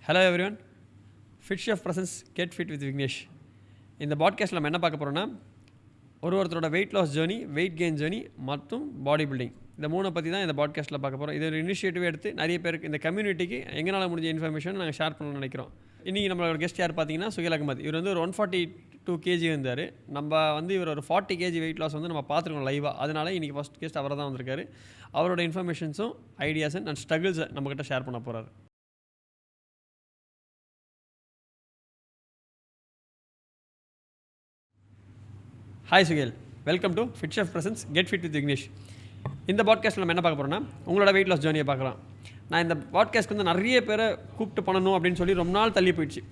Hello everyone, fit chef presents get fit with Vignesh. இந்த பாட்காஸ்ட்டில் நம்ம என்ன பார்க்க போகிறோன்னா, ஒருத்தரோட weight loss journey, weight gain journey மற்றும் பாடி பில்டிங், இந்த மூணை பற்றி தான் இந்த பாட்காஸ்ட்டில் பார்க்க போகிறோம். இது ஒரு இனிஷியேட்டிவ் எடுத்து நிறைய பேருக்கு இந்த கம்யூனிட்டிக்கு எங்களால் முடிஞ்ச இன்ஃபர்மேஷன் நாங்கள் ஷேர் பண்ணணும்னு நினைக்கிறோம். இன்றைக்கி நம்மளோட கெஸ்ட் யார் பார்த்தீங்கன்னா சுஹேல் அகமது. இவர் வந்து ஒரு 142 kg இருந்தார். நம்ம வந்து இவர் ஒரு 40 kg வெயிட் லாஸ் வந்து நம்ம பார்த்துருக்கோம் லைவாக. அதனால இன்றைக்கி ஃபஸ்ட் கெஸ்ட் அவரை தான் வந்திருக்காரு. அவரோட இன்ஃபர்மேஷன்ஸும் ஐடியாஸும் அண்ட் ஸ்ட்ரகிள்ஸை நம்மக்கிட்ட ஷேர் பண்ண போகிறாரு. Hi Suhail, welcome to fit chef presents get fit with Vignesh. இந்த பாட்காஸ்ட்டில் நம்ம என்ன பார்க்க போகிறோம்னா, உங்களோட வெயிட் லாஸ் ஜேர்னியை பார்க்கலாம். நான் இந்த பாட்காஸ்ட்க்கு வந்து நிறைய பேரை கூப்பிட்டு பண்ணணும் அப்படின்னு சொல்லி ரொம்ப நாள் தள்ளி போயிடுச்சு.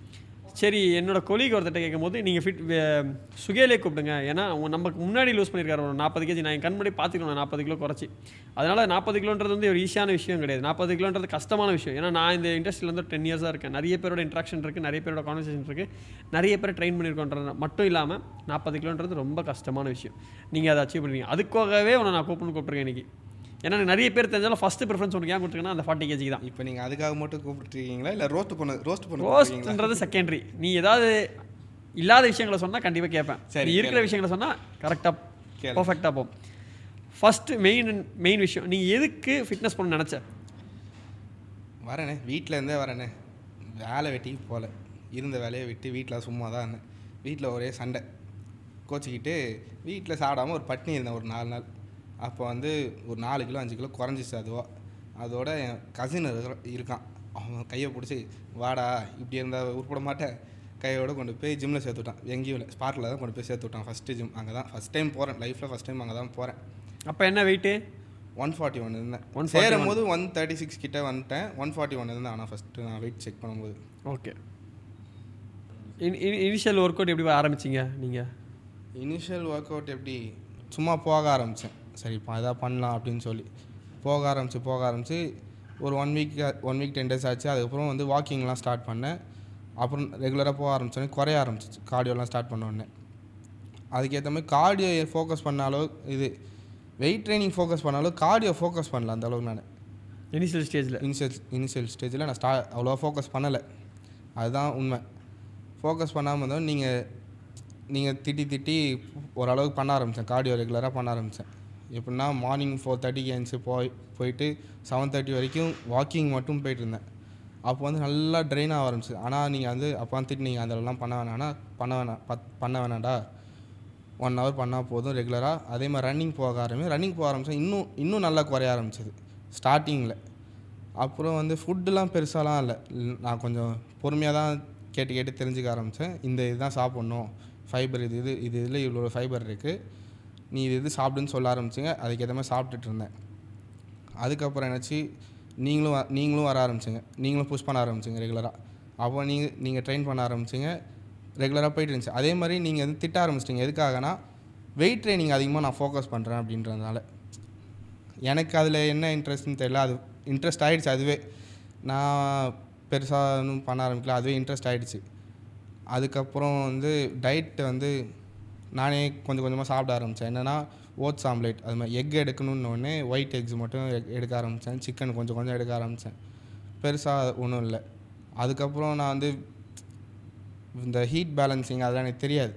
சரி, என்னோடய கொலீக் ஒருத்தட்ட கேட்கும் போது நீங்கள் சுகேலே கூப்பிடுங்க, ஏன்னா நமக்கு முன்னாடி லூஸ் பண்ணியிருக்காரு ஒரு 40 kg. நான் என் கண் முன்னாடி பார்த்துக்கணும் 40 கிலோ குறைச்சி. அதனால் 40 கிலோன்றது வந்து ஒரு ஈஸியான விஷயம் கிடையாது. 40 கிலோன்றது கஷ்டமான விஷயம். ஏன்னா நான் இந்த இண்டஸ்ட்ரியில் வந்து 10 இயர்ஸாக இருக்கேன். நிறைய பேரோட இன்ட்ராக்ஷன் இருக்குது, நிறைய பேரோட கான்வர்சேஷன் இருக்குது, நிறைய பேர் ட்ரெயின் பண்ணியிருக்கோன்றது மட்டும் இல்லாமல் 40 கிலோன்றது ரொம்ப கஷ்டமான விஷயம். நீங்கள் அதை அச்சீவ் பண்ணுவீங்க. அதுக்காகவே உன்னை நான் கூப்பிட்டுருக்கேன் இன்றைக்கி. ஏன்னா நிறைய பேர் தெரிஞ்சாலும் ஃபஸ்ட்டு ப்ரிஃபரன்ஸ் உனக்கு ஏன் கொடுத்துருக்கேன்னா அந்த 40 kg தான். இப்போ நீங்கள் அதுக்காக மட்டும் கூப்பிட்டுருக்கீங்களா இல்லை ரோஸ்ட்ன்றது செகண்டரி. நீ ஏதாவது இல்லாத விஷயங்களை சொன்னால் கண்டிப்பாக கேட்பேன். சரி, இருக்கிற விஷயங்களை சொன்னால் கரெக்டாக பர்ஃபெக்டாக போகும். ஃபஸ்ட்டு மெயின் விஷயம், நீங்கள் எதுக்கு ஃபிட்னஸ் பண்ண நினச்ச? வரேனே, வீட்டிலேருந்தே வரேனே, வேலை வெட்டிக்கு போகல, இருந்த வேலையை விட்டு வீட்டில் சும்மா தான் இருந்தேன். வீட்டில் ஒரே சண்டை கோச்சிக்கிட்டு வீட்டில் சாப்பிடாமல் ஒரு பட்னி இருந்தேன் ஒரு 4 நாள். அப்போ வந்து ஒரு 4 கிலோ 5 கிலோ குறைஞ்சிச்சு. அதோட என் கசின் இருக்கான், அவன் கையை பிடிச்சி வாடா, இப்படி இருந்தால் உருப்பிட மாட்டேன், கையோடு கொண்டு போய் ஜிம்மில் சேர்த்து விட்டான். எங்கேயும் இல்லை, ஸ்பாட்டில் தான் கொண்டு போய் சேர்த்து விட்டான். ஃபஸ்ட்டு ஜிம் அங்கே தான் ஃபஸ்ட் டைம் போகிறேன், லைஃப்பில் ஃபஸ்ட் டைம் அங்கே தான் போகிறேன். அப்போ என்ன வெயிட்டு? 141 இருந்தேன். சேரும் போது 136 கிட்டே வந்துட்டேன். 141 இருந்தேன். ஆனால் ஃபஸ்ட்டு நான் வெயிட் செக் பண்ணும்போது. ஓகே, இனிஷியல் ஒர்க் அவுட் எப்படி ஆரம்பிச்சிங்க நீங்கள்? இனிஷியல் ஒர்க் அவுட் எப்படி, சும்மா போக ஆரம்பித்தேன். சரி இப்போ எதாவது பண்ணலாம் அப்படின்னு சொல்லி போக ஆரம்பித்து ஒரு 1 வீக் 10 days ஆச்சு. அதுக்கப்புறம் வந்து வாக்கிங்லாம் ஸ்டார்ட் பண்ணேன். அப்புறம் ரெகுலராக போக ஆரம்பித்தோன்னே குறைய ஆரம்பிச்சிச்சு. கார்டியோலாம் ஸ்டார்ட் பண்ணோடனே அதுக்கேற்ற மாதிரி கார்டியோ ஃபோக்கஸ் பண்ணாலோ, இது வெயிட் ட்ரைனிங் ஃபோக்கஸ் பண்ணாலும் கார்டியோ ஃபோக்கஸ் பண்ணல அந்த அளவுக்கு. நான் இனிஷியல் ஸ்டேஜில் நான் அவ்வளோவா ஃபோக்கஸ் பண்ணலை. அதுதான் உண்மை. ஃபோக்கஸ் பண்ணாமல் இருந்தோம். நீங்கள் திட்டி ஓரளவுக்கு பண்ண ஆரம்பித்தேன். கார்டியோ ரெகுலராக பண்ண ஆரம்பித்தேன். எப்படின்னா மார்னிங் 4:30 எழுந்துச்சி போயிட்டு 7:30 வரைக்கும் வாக்கிங் மட்டும் போயிட்டு இருந்தேன். அப்போ வந்து நல்லா ட்ரெயின் ஆக ஆரம்பிச்சு. ஆனால் நீங்கள் வந்து அப்போ வந்துட்டு நீங்கள் அதெல்லாம் பண்ண வேணாண்டா, 1 hour பண்ணால் போதும் ரெகுலராக. அதே மாதிரி ரன்னிங் போக ஆரம்பித்தேன். இன்னும் நல்லா குறைய ஆரம்பிச்சது ஸ்டார்டிங்கில். அப்புறம் வந்து ஃபுட்டுலாம் பெருசாலாம் இல்லை, நான் கொஞ்சம் பொறுமையாக தான் கேட்டு தெரிஞ்சுக்க ஆரம்பித்தேன். இதுதான் சாப்பிட்ணும், ஃபைபர் இதில் இவ்வளோ ஃபைபர் இருக்குது, நீ இது சாப்பிடுன்னு சொல்ல ஆரம்பிச்சிங்க. அதுக்கேற்ற மாதிரி சாப்பிட்டுட்டு இருந்தேன். அதுக்கப்புறம் என்னாச்சு, நீங்களும் வர ஆரம்பிச்சிங்க, நீங்களும் புஷ் பண்ண ஆரம்பிச்சிங்க ரெகுலராக. அப்போ நீங்கள் ட்ரெயின் பண்ண ஆரம்பிச்சிங்க, ரெகுலராக போயிட்டு இருந்துச்சு. அதே மாதிரி நீங்கள் வந்து திட்ட ஆரம்பிச்சிட்டிங்க. எதுக்காகனா வெயிட் ட்ரைனிங் அதிகமாக நான் ஃபோக்கஸ் பண்ணுறேன் அப்படின்றதுனால. எனக்கு அதில் என்ன இன்ட்ரெஸ்ட்னு தெரியல, அது இன்ட்ரெஸ்ட் ஆகிடுச்சு. அதுவே நான் பெருசாக இன்னும் பண்ண ஆரம்பிக்கல, அதுவே இன்ட்ரெஸ்ட் ஆகிடுச்சு. அதுக்கப்புறம் வந்து டயட் வந்து நானே கொஞ்சமாக சாப்பிட ஆரம்பித்தேன். என்னென்னா ஓட்ஸ் ஆம்லேட், அது மாதிரி எக் எடுக்கணுன்னொடனே ஒயிட் எக்ஸ் மட்டும் எடுக்க ஆரம்பித்தேன். சிக்கன் கொஞ்சம் எடுக்க ஆரம்பித்தேன். பெருசாக ஒன்றும் இல்லை. அதுக்கப்புறம் நான் வந்து இந்த ஹீட் பேலன்சிங் அதெல்லாம் எனக்கு தெரியாது.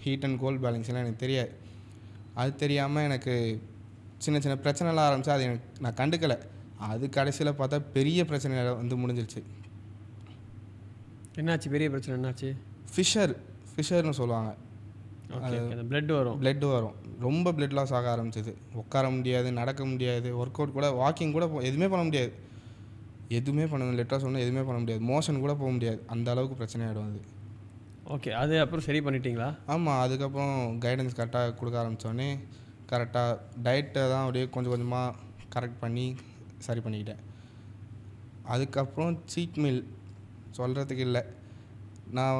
ஹீட் அண்ட் கோல்ட் பேலன்சிங்லாம் எனக்கு தெரியாது. அது தெரியாமல் எனக்கு சின்ன பிரச்சனைலாம் ஆரம்பித்தா அது நான் கண்டுக்கலை. அது கடைசியில் பார்த்தா பெரிய பிரச்சனை வந்து முடிஞ்சிருச்சு. என்னாச்சு பெரிய பிரச்சனை? என்னாச்சு? ஃபிஷர்னு சொல்லுவாங்க. பிளட் வரும். ரொம்ப பிளட் லாஸ் ஆக ஆரம்பிச்சது. உட்கார முடியாது, நடக்க முடியாது, ஒர்க் அவுட் கூட, வாக்கிங் கூட எதுவுமே பண்ண முடியாது. லெட்டராக சொன்னால் எதுவுமே பண்ண முடியாது. மோஷன் கூட போக முடியாது. அந்த அளவுக்கு பிரச்சனை ஆகிடும் அது. ஓகே, அது அப்புறம் சரி பண்ணிட்டீங்களா? ஆமாம், அதுக்கப்புறம் கைடன்ஸ் கரெக்டாக கொடுக்க ஆரம்பித்தோடனே கரெக்டாக டயட்டை தான் அப்படியே கொஞ்சமாக கரெக்ட் பண்ணி சரி பண்ணிக்கிட்டேன். அதுக்கப்புறம் சீட் மீல் சொல்கிறதுக்கு இல்லை. நான்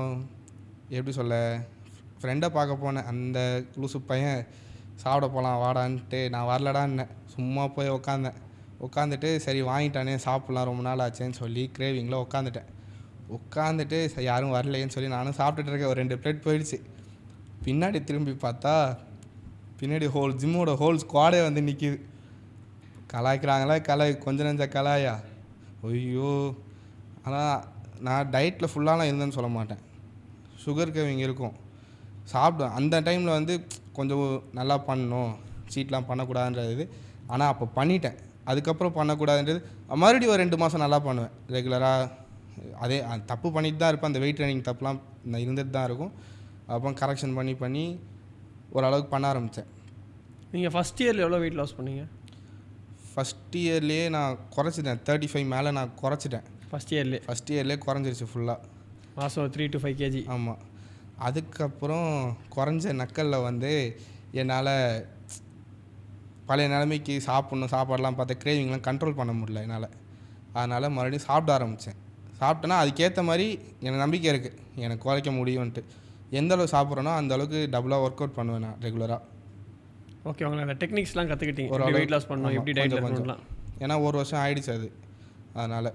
எப்படி சொல்ல, ஃப்ரெண்டை பார்க்க போனேன். அந்த லூசு பையன் சாப்பிட போகலாம் வாடான்ட்டு, நான் வரலடான்னேன். சும்மா போய் உட்காந்துட்டு சரி வாங்கிட்டானே சாப்பிட்லாம், ரொம்ப நாள் ஆச்சேன்னு சொல்லி கிரேவிங்கில் உட்காந்துட்டு யாரும் வரலையேன்னு சொல்லி நானும் சாப்பிட்டுட்டு இருக்கேன். ஒரு 2 பிளேட் போயிடுச்சு. பின்னாடி திரும்பி பார்த்தா ஜிம்மோட ஹோல் ஸ்குவாடே வந்து நிற்கிது. கலாய்க்கிறாங்களா கொஞ்சம் நெஞ்ச கலாயா? ஐயோ! ஆனால் நான் டயட்டில் ஃபுல்லாலாம் இருந்தேன்னு சொல்ல மாட்டேன். சுகர் கேவிங் இருக்கும், சாப்பிடுவேன். அந்த டைமில் வந்து கொஞ்சம் நல்லா பண்ணணும், சீட்லாம் பண்ணக்கூடாதுன்றது இது. ஆனால் அப்போ பண்ணிட்டேன். அதுக்கப்புறம் பண்ணக்கூடாதுன்றது மறுபடியும் ஒரு 2 மாதம் நல்லா பண்ணுவேன் ரெகுலராக. அதே தப்பு பண்ணிட்டு தான் இருப்பேன். அந்த வெயிட் ட்ரைனிங் தப்புலாம் இருந்துட்டு தான் இருக்கும். அப்புறம் கரெக்ஷன் பண்ணி ஓரளவுக்கு பண்ண ஆரம்பித்தேன். நீங்கள் ஃபஸ்ட் இயரில் எவ்வளோ வெயிட் லாஸ் பண்ணீங்க? ஃபஸ்ட் இயர்லேயே நான் குறைச்சிட்டேன். 35 மேலே நான் குறைச்சிட்டேன். ஃபஸ்ட் இயர்லேயே குறைஞ்சிருச்சு ஃபுல்லாக. மாதம் 3 to 5 kg. ஆமாம். அதுக்கப்புறம் குறைஞ்ச நக்கலில் வந்து என்னால் பழைய நிலைமைக்கு சாப்பாடெலாம் பார்த்தா கிரேவிங்லாம் கண்ட்ரோல் பண்ண முடியல என்னால். அதனால் மறுபடியும் சாப்பிட ஆரம்பித்தேன். சாப்பிட்டேன்னா அதுக்கேற்ற மாதிரி எனக்கு நம்பிக்கை இருக்குது எனக்கு குறைக்க முடியும்ன்ட்டு. எந்த அளவு சாப்பிட்றேனோ அந்த அளவுக்கு டபுளாக ஒர்க் அவுட் பண்ணுவேன் நான் ரெகுலராக. ஓகே, உங்களை அந்த டெக்னிக்ஸ்லாம் கற்றுக்கிட்டீங்க, ஒரு வெயிட் லாஸ் பண்ணணும், எப்படி டயட் பண்ணலாம். ஏன்னா 1 வருஷம் ஆகிடுச்சு அது. அதனால்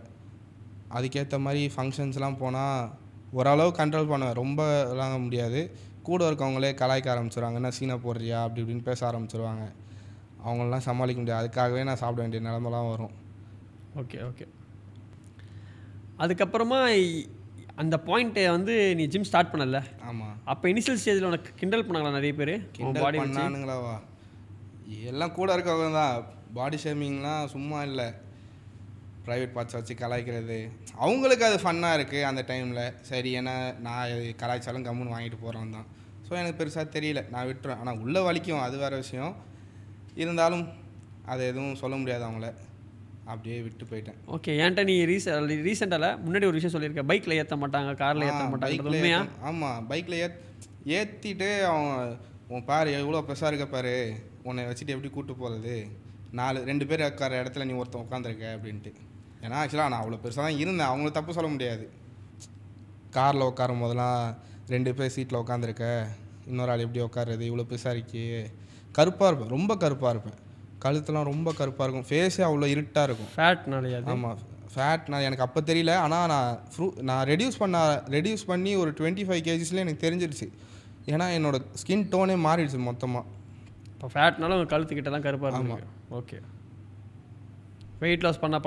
அதுக்கேற்ற மாதிரி ஃபங்க்ஷன்ஸ்லாம் போனால் ஓரளவு கண்ட்ரோல் பண்ணுவேன். ரொம்பலாம் முடியாது. கூட இருக்கவங்களே கலாய்க்க ஆரம்பிச்சிடுவாங்க, என்ன சீனை போடுறியா அப்படி இப்படின்னு பேச ஆரம்பிச்சிருவாங்க. அவங்களெலாம் சமாளிக்க முடியாது. அதுக்காகவே நான் சாப்பிட வேண்டிய நிலமெல்லாம் வரும். ஓகே. அதுக்கப்புறமா அந்த பாயிண்ட்டை வந்து நீ ஜிம் ஸ்டார்ட் பண்ணல. ஆமாம். அப்போ இனிஷியல் ஸ்டேஜில் உனக்கு கிண்டல் பண்ணாங்களா நிறைய பேர்? கிண்டல் பண்ணானுங்களாவா? எல்லாம் கூட இருக்கவங்க தான். பாடி ஷேமிங்லாம் சும்மா இல்லை. ப்ரைவேட் பார்ட்ஸ் வச்சு கலாய்க்கிறது, அவங்களுக்கு அது ஃபன்னாக இருக்குது அந்த டைமில். சரி, ஏன்னா நான் கலாய்ச்சாலும் கம்முன்னு வாங்கிட்டு போகிறோம் தான். ஸோ எனக்கு பெருசாக தெரியல, நான் விட்டுருவேன். ஆனால் உள்ளே வலிக்கும், அது வேறு விஷயம். இருந்தாலும் அதை எதுவும் சொல்ல முடியாது அவங்கள, அப்படியே விட்டு போயிட்டேன். ஓகே, ஏன்ட்ட நீ ரீசெண்டாக முன்னாடி ஒரு விஷயம் சொல்லியிருக்கேன், பைக்கில் ஏற்ற மாட்டாங்க, காரில் ஏற்ற மாட்டாங்க. உண்மையா? ஆமாம், பைக்கில் ஏற்றிட்டு உன் பாரு எவ்வளோ பெருசாக இருக்க பாரு, உன்னை வச்சுட்டு எப்படி கூப்பிட்டு போகிறது, 2 பேர் உட்கார இடத்துல நீ ஒருத்தன் உட்காந்துருக்க அப்படின்ட்டு. ஏன்னா ஆக்சுவலாக நான் அவ்வளோ பெருசாக தான் இருந்தேன், அவங்கள தப்பு சொல்ல முடியாது. காரில் உட்காரும் போதெல்லாம் 2 பேர் சீட்டில் உட்காந்துருக்க, இன்னொரு ஆள் எப்படி உட்காருறது, இவ்வளோ பெருசாக இருக்கே. கருப்பாக இருப்பேன், ரொம்ப கருப்பாக இருப்பேன். கழுத்துலாம் ரொம்ப கருப்பாக இருக்கும், ஃபேஸே அவ்வளோ இருட்டாக இருக்கும். ஃபேட்னாலே? ஆமாம், ஃபேட்னால் எனக்கு அப்போ தெரியல. ஆனால் நான் ரெடியூஸ் பண்ணி ஒரு 25 kgsலேயே எனக்கு தெரிஞ்சிருச்சு. ஏன்னா என்னோடய ஸ்கின் டோனே மாறிடுச்சு மொத்தமாக. இப்போ ஃபேட்னால உங்கள் கழுத்துக்கிட்ட தான் கருப்பாக இருக்கும். ஓகே, வெயிட் லாஸ் பண்ண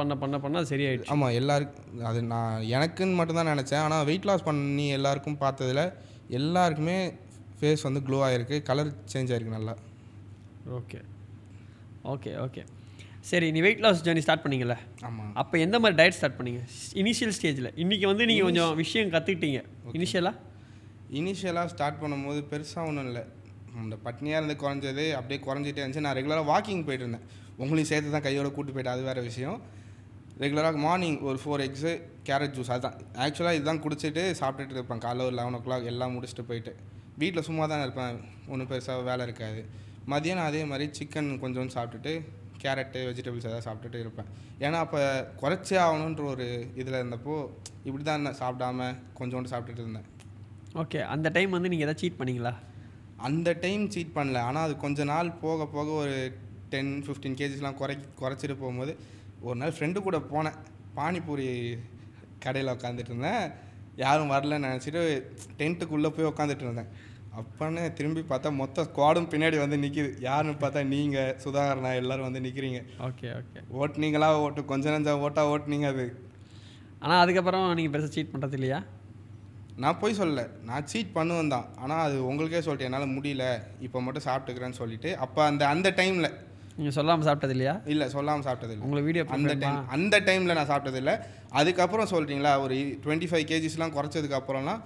அது சரியாயிடுச்சு. ஆமாம், எல்லாருக்கும் அது நான் எனக்குன்னு மட்டும்தான் நினச்சேன். ஆனால் வெயிட் லாஸ் பண்ணி எல்லாருக்கும் பார்த்ததில் எல்லாருக்குமே ஃபேஸ் வந்து க்ளோ ஆகிருக்கு, கலர் சேஞ்ச் ஆகிருக்கு நல்லா. ஓகே. சரி, நீ வெயிட் லாஸ் ஜர்னி ஸ்டார்ட் பண்ணிங்கல்ல? ஆமாம். அப்போ எந்த மாதிரி டயட் ஸ்டார்ட் பண்ணீங்க இனிஷியல் ஸ்டேஜில்? இன்றைக்கி வந்து நீங்கள் கொஞ்சம் விஷயம் கற்றுக்கிட்டீங்க. இனிஷியலாக ஸ்டார்ட் பண்ணும்போது பெருசாக ஒன்றும் இல்லை. இந்த பட்னியாக இருந்து குறைஞ்சது அப்படியே குறைஞ்சிட்டே இருந்துச்சு. நான் ரெகுலராக வாக்கிங் போயிட்டு இருந்தேன். உங்களையும் சேர்த்து தான் கையோடு கூப்பிட்டு போயிட்டு, அது வேறு விஷயம். ரெகுலராக மார்னிங் ஒரு 4 எக்ஸு கேரட் ஜூஸ், அதுதான் ஆக்சுவலாக இதுதான் குடிச்சிட்டு சாப்பிட்டுட்டு இருப்பேன். காலைல ஒரு 11 o'clock எல்லாம் முடிச்சுட்டு போயிட்டு வீட்டில் சும்மா தான் இருப்பேன், ஒன்றும் பெருசாக வேலை இருக்காது. மதியானம் அதே மாதிரி சிக்கன் கொஞ்சம் சாப்பிட்டுட்டு கேரட்டு வெஜிடபிள்ஸ் எதாவது சாப்பிட்டுட்டு இருப்பேன். ஏன்னா அப்போ குறைச்சே ஆகணுன்ற ஒரு இதில் இருந்தப்போ இப்படி தான் சாப்பிடாம கொஞ்சோண்டு சாப்பிட்டுட்டு இருந்தேன். ஓகே, அந்த டைம் வந்து நீங்கள் எதாவது சீட் பண்ணிங்களா? அந்த டைம் சீட் பண்ணல. ஆனால் அது கொஞ்ச நாள் போக போக ஒரு 10-15 kgsலாம் குறைச்சிட்டு போகும்போது ஒரு நாள் ஃப்ரெண்டு கூட போனேன். பானிபூரி கடையில் உட்காந்துட்டு இருந்தேன். யாரும் வரலன்னு நினச்சிட்டு டென்ட்டுக்குள்ளே போய் உட்காந்துட்டு இருந்தேன். அப்போன்னு திரும்பி பார்த்தா மொத்த ஸ்குவாடும் பின்னாடி வந்து நிற்கிது. யாருன்னு பார்த்தா நீங்கள், சுதாகரனா, எல்லோரும் வந்து நிற்கிறீங்க. ஓகே. ஓட்டுனீங்களா? கொஞ்சம் நஞ்சம் ஓட்டுனீங்க அது. ஆனால் அதுக்கப்புறம் நீங்கள் பெருசாக சீட் பண்ணுறது இல்லையா? நான் போய் சொல்லலை, நான் சீட் பண்ணுவேன் தான். ஆனால் அது உங்களுக்கே சொல்லிட்டு என்னால் முடியல, இப்போ மட்டும் சாப்பிட்டுக்கிறேன்னு சொல்லிட்டு அப்போ அந்த டைமில். நீங்கள் சொல்லாமல் சாப்பிட்டது இல்லையா? இல்லை, சொல்லாமல் சாப்பிட்டது இல்லை. உங்களுக்கு வீடியோ அந்த டைமில் நான் சாப்பிட்டது இல்லை. அதுக்கப்புறம் சொல்கிறீங்களா, ஒரு 25 kgsலாம் குறைச்சதுக்கப்புறம்லாம்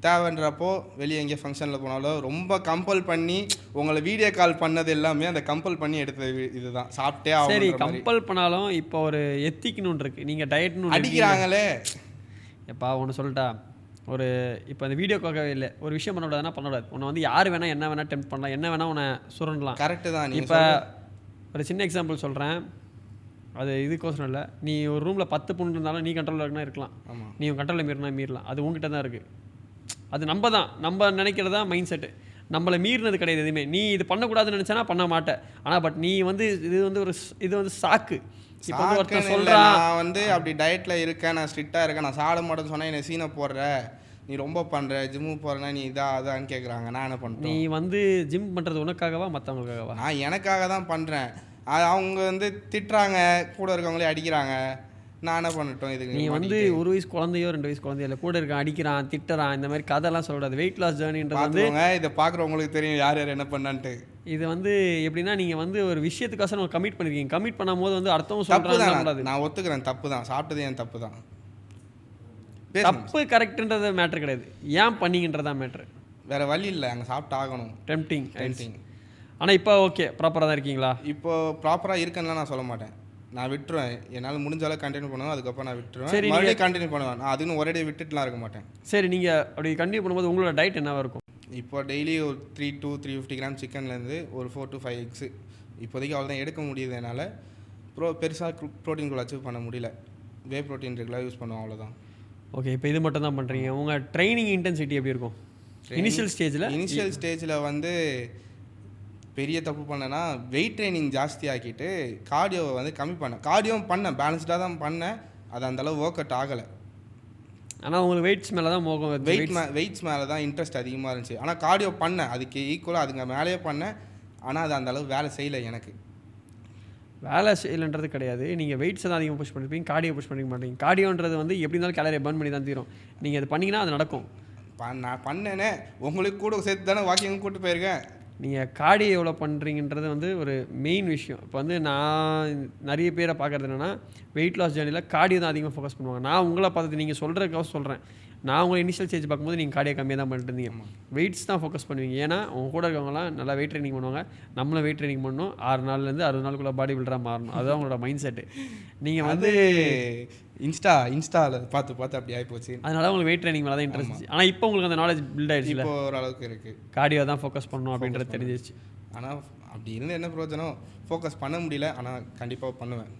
தேவைன்றப்போ வெளியே எங்கேயோ ஃபங்க்ஷனில் போனாலும் ரொம்ப கம்பல் பண்ணி உங்களை வீடியோ கால் பண்ணது எல்லாமே அந்த கம்பல் பண்ணி எடுத்தது இதுதான். சாப்பிட்டே ஆகும். சரி, கம்பல் பண்ணாலும் இப்போ ஒரு எத்திக்கணும்னு இருக்குது, நீங்கள் டயட்னு அடிக்கிறாங்களே. எப்பா ஒன்று சொல்லிட்டா, இப்போ அந்த வீடியோக்காக இல்லை, ஒரு விஷயம் பண்ணக்கூடாதுன்னா பண்ணக்கூடாது. உன்னை வந்து யார் வேணால் என்ன வேணால் டெம்ப்ட் பண்ணலாம், என்ன வேணால் உன்னை சுரண்டலாம். கரெக்டு தான். இப்போ ஒரு சின்ன எக்ஸாம்பிள் சொல்கிறேன், அது இதுக்கோசரம் இல்லை. நீ ஒரு ரூமில் 10 பொண்ணு இருந்தாலும் நீ கண்ட்ரோலில் இருக்குன்னா இருக்கலாம், நீ உன் கண்ட்ரோலில் மீறலாம். அது உங்ககிட்ட தான் இருக்குது. அது நம்ம நினைக்கிறது தான் மைண்ட் செட்டு. நம்மளை மீறினது கிடையாது எதுவுமே. நீ இது பண்ணக்கூடாதுன்னு நினச்சானா பண்ண மாட்டேன். ஆனால் பட் நீ வந்து இது வந்து சாக்கு. இப்போ ஒருத்தர் சொல்கிறான், நான் வந்து அப்படி டயட்டில் இருக்கேன், நான் ஸ்ட்ரிக்டாக இருக்கேன், நான் சாப்பிட மாட்டேன்னு சொன்னால் என்னை சீனை போடுற, நீ ரொம்ப பண்ணுற, ஜிம்மு போகிறேன்னா நீ அதான்னு கேட்குறாங்க. நான் என்ன பண்ணுறேன்? நீ வந்து ஜிம் பண்ணுறது உனக்காகவா மற்றவங்களுக்காகவா? நான் எனக்காக தான் பண்ணுறேன். அவங்க வந்து திட்டுறாங்க, கூட இருக்கவங்களே அடிக்கிறாங்க. நான் என்ன பண்ணட்டும் இதுக்கு நீங்கள் வந்து 1 வயசு குழந்தையோ 2 வயசு குழந்தையோ இல்லை கூட இருக்கான் அடிக்கிறான் திட்டுறான் இந்த மாதிரி கதைலாம் சொல்லக்கூடாது. வெயிட் லாஸ் ஜேர்னின்றது வந்து பார்த்துக்கோங்க. இதை பார்க்குறவங்களுக்கு தெரியும் யார் யார் என்ன பண்ணான்ட்டு. இது வந்து எப்படின்னா நீங்கள் வந்து ஒரு விஷயத்துக்காக கமிட் பண்ணிருக்கீங்க. கமிட் பண்ணும்போது வந்து அடுத்தவங்க தப்பு சொல்கிறாங்க. தான், நான் ஒத்துக்கிறேன். தப்பு தான், சாப்பிட்டது என் தப்பு தான். தப்பு கரெக்டுன்றது மேட்ரு கிடையாது, ஏன் பண்ணீங்கன்றதான் மேட்ரு. வேற வழி இல்லை, அங்கே சாப்பிட்டு ஆகணும். டெம்டிங். ஆனால் இப்போ ஓகே ப்ராப்பராக தான் இருக்கீங்களா? இப்போ ப்ராப்பராக இருக்குன்னு நான் சொல்ல மாட்டேன். நான் விட்டுருவேன். என்னால் முடிஞ்ச அளவுக்கு கண்டினியூ பண்ணுவேன். அதுக்கப்புறம் நான் விட்டுருவேன். சரி, மறுபடியும் கண்டினியூ பண்ணுவேன். நான் அதுன்னு ஒரே விட்டுட்டுலாம் இருக்க மாட்டேன். சரி, நீங்கள் அப்படி கண்டினியூ பண்ணும்போது உங்களோட டயட் என்னவாக இருக்கும்? இப்போ டெய்லி ஒரு 3 to 350 கிராம் சிக்கன்லேருந்து ஒரு 4 to 5 எக்ஸு இப்போதைக்கு அவ்வளோ தான் எடுக்க முடியுது என்னால். பெருசாக ப்ரோட்டீன் கூட அச்சீவ் பண்ண முடியல. வே ப்ரோட்டீன் ரெகுலராக யூஸ் பண்ணுவோம், அவ்வளோதான். ஓகே, இப்போ இது மட்டும் தான் பண்ணுறீங்க. உங்கள் ட்ரைனிங் இன்டென்சிட்டி எப்படி இருக்கும் இனிஷியல் ஸ்டேஜில்? வந்து பெரிய தப்பு பண்ணேன்னா வெயிட் ட்ரைனிங் ஜாஸ்தி ஆக்கிட்டு கார்டியோவை வந்து கம்மி பண்ணேன். கார்டியோவும் பண்ணேன், பேலன்ஸ்டாக தான் பண்ணேன். அது அந்தளவு ஒர்க் அவுட் ஆகலை. ஆனால் உங்களுக்கு வெயிட்ஸ் மேலே தான் மோகம். வெயிட்ஸ் மேலே தான் இன்ட்ரெஸ்ட் அதிகமாக இருந்துச்சு. ஆனால் கார்டியோ பண்ணேன், அதுக்கு ஈக்குவலாக அதுங்க மேலேயே பண்ணேன். ஆனால் அது அந்தளவு வேலை செய்யலை எனக்கு. வேலை செய்யலைன்றது கிடையாது, நீங்கள் வெயிட்ஸை தான் அதிகமாக புஷ் பண்ணிருப்பீங்க, கார்டியோ புஷ் பண்ணிக்க மாட்டீங்க. கார்டியோன்றது வந்து எப்படி இருந்தாலும் கேலரியை பர்ன் பண்ணி தான் தீரும். நீங்கள் அது பண்ணிங்கன்னா அது நடக்கும். நான் பண்ணேனே, உங்களுக்கு கூட சேர்த்து தானே வாக்கிங் கூப்பிட்டு போயிருக்கேன். நீங்கள் கார்டியோ எவ்வளோ பண்ணுறீங்கன்றது வந்து ஒரு மெயின் விஷயம். இப்போ வந்து நான் நிறைய பேரை பார்க்குறது என்னென்னா வெயிட் லாஸ் ஜேர்னியில் கார்டியோ தான் அதிகமாக ஃபோக்கஸ் பண்ணுவாங்க. நான் உங்களை பார்த்துட்டு நீங்கள் சொல்கிறதுக்காக சொல்கிறேன். நான் உங்களை இனிஷியல் ஸ்டேஜ் பார்க்கும்போது நீங்கள் கார்டியோ கம்மியாக தான் பண்ணிட்டு இருந்தீங்க. வெயிட்ஸ் தான் ஃபோக்கஸ் பண்ணுவீங்க. ஏன்னா உங்கள் கூட இருக்கவங்களாம் நல்லா வெயிட் ட்ரைனிங் பண்ணுவாங்க, நம்மளும் வெயிட் ட்ரைனிங் பண்ணணும். 6 நாள்லேருந்து 60 நாளுக்குள்ளே பாடி பில்டராக மாறணும். அதுதான் உங்களோட மைண்ட் செட்டு. நீங்கள் வந்து இன்ஸ்டாவில் பார்த்து அப்படி ஆகிப்போச்சு. அதனால உங்களுக்கு வெயிட் ட்ரைனிங் மேலே தான் இன்ட்ரெஸ்ட். ஆனால் இப்போ உங்களுக்கு அந்த நாலேஜ் பில்ட் ஆகிடுச்சு. இப்போ ஓரளவுக்கு இருக்குது. கார்டியோ தான் ஃபோக்கஸ் பண்ணணும் அப்படின்றது தெரிஞ்சிச்சு. ஆனால் அப்படி இருந்து என்ன பிரயோஜனம்? ஃபோக்கஸ் பண்ண முடியல. ஆனால் கண்டிப்பாக பண்ணுவேன்.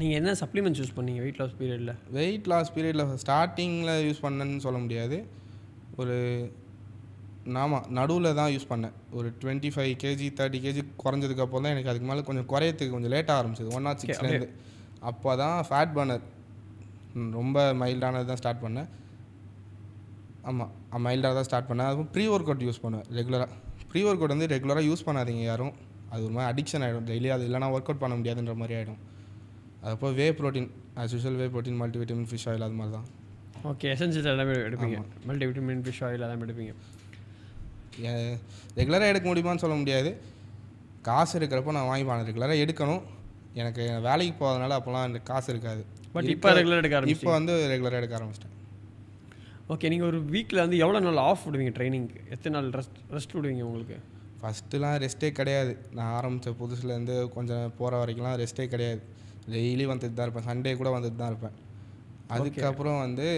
நீங்கள் என்ன சப்ளிமெண்ட்ஸ் யூஸ் பண்ணீங்க வெயிட் லாஸ் பீரியடில்? ஸ்டார்டிங்கில் யூஸ் பண்ணேன்னு சொல்ல முடியாது. நடுவில் தான் யூஸ் பண்ணேன். ஒரு 25 kg 30 kg குறைஞ்சதுக்கப்புறம் தான் எனக்கு அதுக்கு மேலே கொஞ்சம் குறையத்துக்கு கொஞ்சம் லேட்டாக ஆரம்பிச்சது. 106 அப்போ தான் ஃபேட் பர்னர் ரொம்ப மைல்டானது தான் ஸ்டார்ட் பண்ணேன். ஆமாம், மைல்டாக தான் ஸ்டார்ட் பண்ணேன். அதுவும் ப்ரீ ஒர்க் அவுட் யூஸ் பண்ணுவேன் ரெகுலராக. ப்ரீ ஒர்க் அவுட் வந்து ரெகுலராக யூஸ் பண்ணாதீங்க யாரும். அது ஒரு மாதிரி அடிக்ஷன் ஆகிடும். டெய்லி அது இல்லைனா ஒர்க் அவுட் பண்ண முடியாதுன்ற மாதிரி ஆகிடும். அதுப்போ whey protein as usual, whey protein, multivitamin, fish oil, அது மாதிரி தான். ஓகே, எசென்ஷியல்ஸ் எல்லாமே எடுப்பீங்க. மல்டிவிட்டமின், ஃபிஷ் ஆயில் எல்லாமே எடுப்பீங்க. ரெகுலராக எடுக்க முடியுமான்னு சொல்ல முடியாது. காசு இருக்கிறப்போ நான் வாங்கிப்பானேன். ரெகுலராக எடுக்கணும். எனக்கு வேலைக்கு போகிறதுனால அப்போலாம் எனக்கு காசு இருக்காது. பட் இப்போ ரெகுலராக எடுக்க ஆரம்பிச்சு. இப்போ வந்து ரெகுலராக எடுக்க ஆரம்பிச்சிட்டேன். ஓகே, நீங்கள் ஒரு வீக்கில் வந்து எவ்வளோ நாள் ஆஃப் விடுவீங்க ட்ரைனிங்க்கு? எத்தனை நாள் ரெஸ்ட் விடுவீங்க உங்களுக்கு? ஃபஸ்ட்டுலாம் ரெஸ்ட்டே கிடையாது. நான் ஆரம்பித்த புதுசுலேருந்து கொஞ்சம் போகிற வரைக்கும்லாம் ரெஸ்ட்டே கிடையாது. டெய்லி வந்துட்டு தான் இருப்பேன். சண்டே கூட வந்துட்டு தான் இருப்பேன். அதுக்கப்புறம் வந்து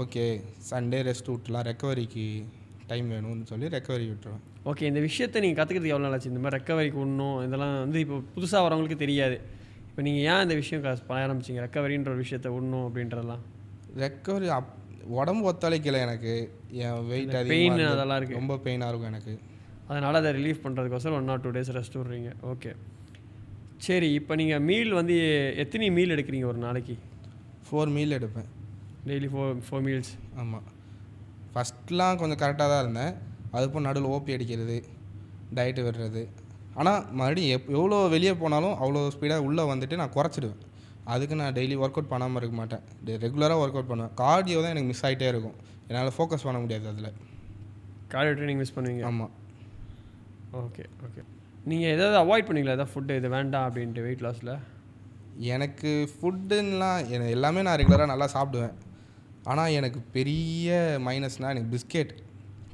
ஓகே சண்டே ரெஸ்ட் விட்டுலாம், ரெக்கவரிக்கு டைம் வேணும்னு சொல்லி ரெக்கவரி விட்டுருவேன். ஓகே, இந்த விஷயத்தை நீங்கள் கற்றுக்கிறதுக்கு எவ்வளோ நாள் ஆச்சு? இந்த மாதிரி ரெக்கவரிக்கு விடணும் இதெல்லாம் வந்து இப்போ புதுசாக வரவங்களுக்கு தெரியாது. இப்போ நீங்கள் ஏன் இந்த விஷயம் பண்ண ஆரம்பிச்சிங்க, ரெக்கவரின்ற ஒரு விஷயத்தை விடணும் அப்படின்றதெல்லாம்? ரெக்கவரி உடம்பு ஒத்துழைக்கலை எனக்கு. என் வெயிட் பெயின் அதெல்லாம் இருக்குது, ரொம்ப பெயினாக இருக்கும் எனக்கு. அதனால் அதை ரிலீஃப் பண்ணுறதுக்கோசரம் 1 or 2 days ரெஸ்ட் விட்றீங்க. ஓகே சரி, இப்போ நீங்கள் மீல் வந்து எத்தனை மீல் எடுக்கிறீங்க ஒரு நாளைக்கு? 4 மீல் எடுப்பேன் டெய்லி. 4 மீல்ஸ். ஆமாம், ஃபஸ்ட்லாம் கொஞ்சம் கரெக்டாக தான் இருந்தேன். அதுப்போ நடுவில் ஓபி அடிக்கிறது, டயட்டு விடுறது. ஆனால் மறுபடியும் எவ்வளோ வெளியே போனாலும் அவ்வளோ ஸ்பீடாக உள்ளே வந்துட்டு நான் குறைச்சிடுவேன். அதுக்கு நான் டெய்லி ஒர்க் அவுட் பண்ணாமல் இருக்க மாட்டேன். ரெகுலராக ஒர்க் அவுட் பண்ணுவேன். கார்டியோ தான் எனக்கு மிஸ் ஆகிட்டே இருக்கும். என்னால் ஃபோக்கஸ் பண்ண முடியாது அதில். கார்டியோ ட்ரைனிங் மிஸ் பண்ணுவீங்க? ஆமாம். Okay okay. நீங்கள் எதாவது அவாய்ட் பண்ணிங்களா, எதாவது ஃபுட்டு இது வேண்டாம் அப்படின்ட்டு வெயிட் லாஸில்? எனக்கு ஃபுட்டுன்னெலாம் எல்லாமே நான் ரெகுலராக நல்லா சாப்பிடுவேன். ஆனால் எனக்கு பெரிய மைனஸ்னால் எனக்கு பிஸ்கெட்.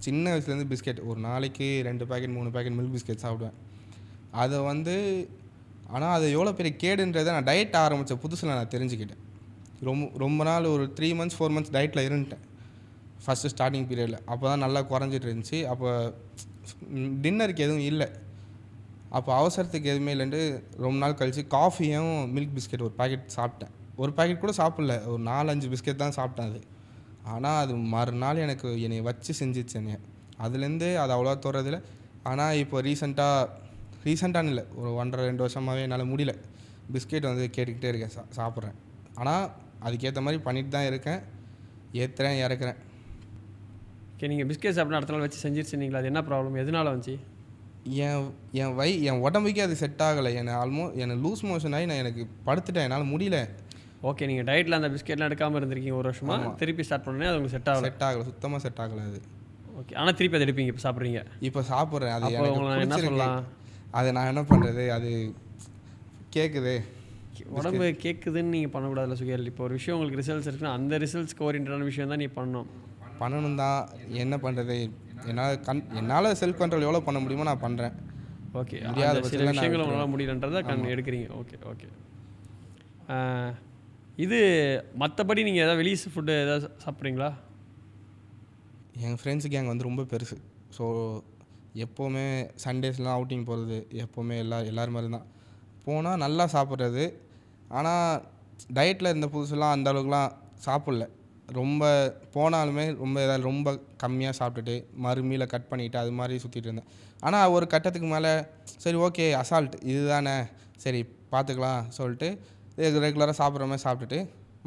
சின்ன வயசுலேருந்து பிஸ்கெட் ஒரு நாளைக்கு 2 பேக்கெட் 3 பேக்கெட் மில்க் பிஸ்கெட் சாப்பிடுவேன். அதை வந்து ஆனால் அது எவ்வளோ பெரிய கேடுன்றதை நான் டயட் ஆரம்பித்த புதுசில் நான் தெரிஞ்சுக்கிட்டேன். ரொம்ப நாள் ஒரு 3 months 4 months டயட்டில் இருந்துட்டேன் ஃபஸ்ட்டு ஸ்டார்டிங் பீரியடில். அப்போ தான் நல்லா குறைஞ்சிட்டு இருந்துச்சு. அப்போ டின்னருக்கு எதுவும் இல்லை. அப்போ அவசரத்துக்கு எதுவுமே இல்லைன்ட்டு ரொம்ப நாள் கழித்து காஃபியும் மில்க் பிஸ்கெட் ஒரு பேக்கெட் சாப்பிட்டேன். ஒரு பேக்கெட் கூட சாப்பிடல, ஒரு 4-5 பிஸ்கெட் தான் சாப்பிட்டேன் அது. ஆனால் அது மறுநாள் எனக்கு என்னை வச்சு செஞ்சிச்சு என்னைய. அதுலேருந்து அது அவ்வளோவா தோறதில்லை. ஆனால் இப்போ ரீசெண்டானு இல்லை, ஒரு 1.5-2 வருஷமாகவே என்னால் முடியல. பிஸ்கெட் வந்து கேட்டுக்கிட்டே இருக்கேன், சாப்பிட்றேன். ஆனால் அதுக்கேற்ற மாதிரி பண்ணிட்டு தான் இருக்கேன், ஏற்றுறேன் இறக்குறேன். ஓகே, நீங்கள் பிஸ்கெட் சாப்பிட்னா அடுத்த நாள் வச்சு செஞ்சிருச்சுங்களா? அது என்ன ப்ராப்ளம், எதனால வந்துச்சு? என் உடம்புக்கே அது செட் ஆகலை. என்னை லூஸ் மோஷன் ஆகி நான் எனக்கு படுத்துட்டேன், என்னால் முடியல. ஓகே, நீங்கள் டயட்டில் அந்த பிஸ்கெட்லாம் எடுக்காமல் இருந்திருக்கீங்க ஒரு வருஷமாக, திருப்பி ஸ்டார்ட் பண்ணோன்னே அது உங்களுக்கு செட் ஆகலை, சுத்தமாக செட் ஆகலை அது. ஓகே, ஆனால் திருப்பி அதை எடுப்பீங்க, இப்போ சாப்பிட்றீங்க. இப்போ சாப்பிட்றேன், அது அப்போ எனக்கு உங்களை என்ன சொல்லலாம், அது நான் என்ன பண்ணுறது, அது கேட்குது, உடம்பு கேட்குதுன்னு நீங்கள் பண்ணக்கூடாதுல்ல சுகேல். இப்போ ஒரு விஷயம் உங்களுக்கு ரிசல்ட்ஸ் இருக்குன்னா அந்த ரிசல்ட்ஸ்க்கு ஓரியன்டான விஷயம் தான் நீ பண்ணணும் தான். என்ன பண்ணுறது, என்னால் செல்ஃப் கண்ட்ரோல் எவ்வளோ பண்ண முடியுமோ நான் பண்ணுறேன். ஓகே, சில விஷயங்கள் உங்களால் முடியலன்றதை எடுக்கிறீங்க. Okay okay. இது மற்றபடி நீங்கள் எதாவது வெளியே ஃபுட்டு எதாவது சாப்பிட்றீங்களா? எங்கள் ஃப்ரெண்ட்ஸ் கேங் வந்து ரொம்ப பெருசு. ஸோ எப்போவுமே சண்டேஸ்லாம் அவுட்டிங் போகிறது எப்போவுமே எல்லோரும் மாதிரி தான். போனால் நல்லா சாப்பிட்றது. ஆனால் டயட்டில் இருந்த புதுசுலாம் அந்த அளவுக்குலாம் சாப்பிட்ல. ரொம்ப போனாலுமே ரொம்ப கம்மியாக சாப்பிட்டுட்டு மறுமீல கட் பண்ணிவிட்டு அது மாதிரி சுற்றிட்டு இருந்தேன். ஆனால் ஒரு கட்டத்துக்கு மேலே சரி ஓகே அசால்ட் இது தானே, சரி பார்த்துக்கலாம் சொல்லிட்டு ரெகுலராக சாப்பிட்ற மாதிரி சாப்பிட்டுட்டு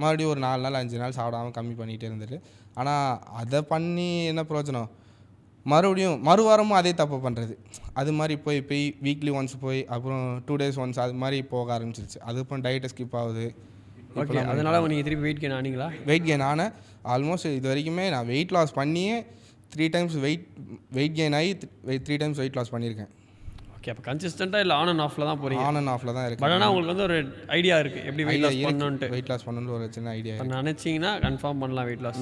மறுபடியும் ஒரு 4 நாள் 5 நாள் சாப்பிடாமல் கம்மி பண்ணிகிட்டே இருந்துட்டு. ஆனால் அதை பண்ணி என்ன பிரயோஜனம், மறுபடியும் மறுவாரமும் அதே தப்பு பண்ணுறது. அது மாதிரி போய் வீக்லி ஒன்ஸ் போய் அப்புறம் 2 days ஒன்ஸ் அது மாதிரி போக ஆரம்பிச்சிருச்சு. அது அப்புறம் டயட்டை ஸ்கிப் ஆகுது. ஓகே, அதனால் நீங்கள் திருப்பி வெயிட் கெயின் ஆனீங்களா? வெயிட் கெயின் ஆனேன். ஆல்மோஸ்ட் இது வரைக்குமே நான் வெயிட் லாஸ் பண்ணியே 3 times வெயிட் கெயின் ஆகி 3 times வெயிட் லாஸ் பண்ணியிருக்கேன். ஓகே, அப்போ கன்சிஸ்டண்ட்டாக இல்லை ஆன் அண்ட் ஆஃபில் தான் போகிறீங்க? ஆன் அண்ட் ஆஃபில் தான் இருக்குது. பட் ஆனால் உங்களுக்கு வந்து ஒரு ஐடியா இருக்குது எப்படி வெயிட் லாஸ் பண்ணணுன்ட்டு. வெயிட் லாஸ் பண்ணணுன்னு ஒரு சின்ன ஐடியா இருக்குது. நினச்சிங்கன்னா கன்ஃபார்ம் பண்ணலாம் வெயிட் லாஸ்.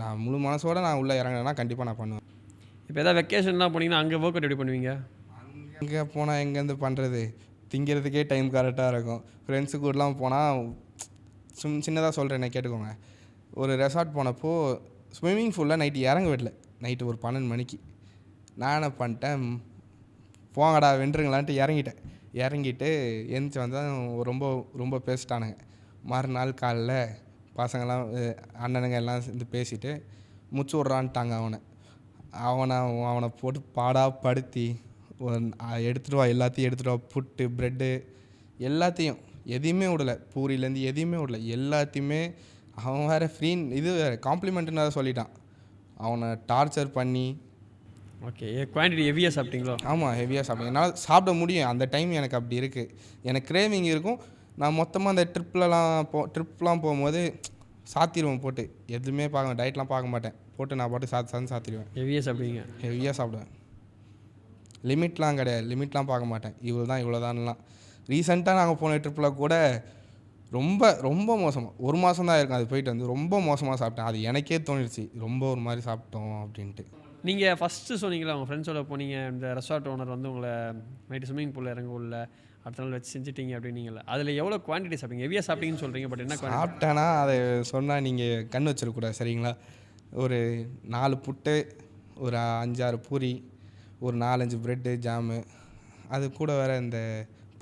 நான் முழு மனசோடு நான் உள்ளே இறங்கினேன்னா கண்டிப்பாக நான் பண்ணுவேன். இப்போ எதாவது வெக்கேஷன்லாம் போனீங்கன்னா அங்கே ஒர்க் அவுட் எப்படி பண்ணுவீங்க? அங்கே போனால் எங்கேருந்து பண்ணுறது, திங்கிறதுக்கே டைம் கரெக்டாக இருக்கும். ஃப்ரெண்ட்ஸு கூடலாம் போனால் சின்னதாக சொல்கிறேன் என்ன கேட்டுக்கோங்க. ஒரு ரெசார்ட் போனப்போ ஸ்விம்மிங் பூலில் நைட்டு இறங்க விடல. நைட்டு ஒரு 12 மணிக்கு நான் என்ன பண்ணிட்டேன், போங்கடா வென்றுங்களான்ட்டு இறங்கிட்டு எழுந்திரிச்சி வந்தால் ரொம்ப ரொம்ப பேசிட்டானுங்க. மறுநாள் காலைல பசங்கள்லாம் அண்ணனுங்க எல்லாம் சேர்ந்து பேசிவிட்டு முச்சு விட்றான்ட்டாங்க. அவனை போட்டு படுத்தி எடுத்துகிட்டு வா, எல்லாத்தையும் எடுத்துகிட்டு வா, புட்டு ப்ரெட்டு எல்லாத்தையும் எதையுமே விடலை, பூரியிலேருந்து எதையுமே விடலை, எல்லாத்தையுமே. அவன் வேறு இது வேறு காம்ப்ளிமெண்ட்டுன்னு வேறு சொல்லிட்டான். அவனை டார்ச்சர் பண்ணி. ஓகே, குவான்டிட்டி ஹெவியாக சாப்பிட்டீங்களோ? ஆமாம், ஹெவியாக சாப்பிட்டேன். என்னால் சாப்பிட முடியும், அந்த டைம் எனக்கு அப்படி இருக்குது. எனக்கு கிரேவிங் இருக்கும். நான் மொத்தமாக அந்த ட்ரிப்லாம் போகும்போது சாத்திடுவேன் போட்டு, எதுவுமே டயட்லாம் பார்க்க மாட்டேன், போட்டு நான் பாட்டு சாத்திடுவேன். ஹெவியாக சாப்பிடுவீங்க? ஹெவியாக சாப்பிடுவேன். லிமிட்லாம் கிடையாது, லிமிட்லாம் பார்க்க மாட்டேன். இவ்வளோதான்லாம். ரீசெண்டாக நாங்கள் போன ட்ரிப்பில் கூட ரொம்ப ரொம்ப மோசமாக 1 மாதம் தான் இருக்கும் அது போயிட்டு வந்து, ரொம்ப மோசமாக சாப்பிட்டேன். அது எனக்கே தோணிடுச்சு ரொம்ப ஒரு மாதிரி சாப்பிட்டோம் அப்படின்ட்டு. நீங்கள் ஃபஸ்ட்டு சொன்னீங்களா உங்கள் ஃப்ரெண்ட்ஸோட போனீங்க, இந்த ரெசார்ட் ஓனர் வந்து உங்களை நைட்டு ஸ்விம்மிங் பூலில் இறங்க உள்ள அடுத்த நாள் வச்சு செஞ்சுட்டீங்க அப்படின்னீங்களா? அதில் எவ்வளோ குவான்டிட்டி சாப்பிட்டீங்க? ஹெவியாக சாப்பிட்டீங்கன்னு சொல்கிறீங்க, பட் என்ன சாப்பிட்டேன்னா அதை சொன்னால் நீங்கள் கண் வச்சிடக்கூடாது சரிங்களா. ஒரு 4 புட்டு, ஒரு 5-6 பூரி, ஒரு 4-5 ப்ரெட்டு ஜாமு, அது கூட வேறு இந்த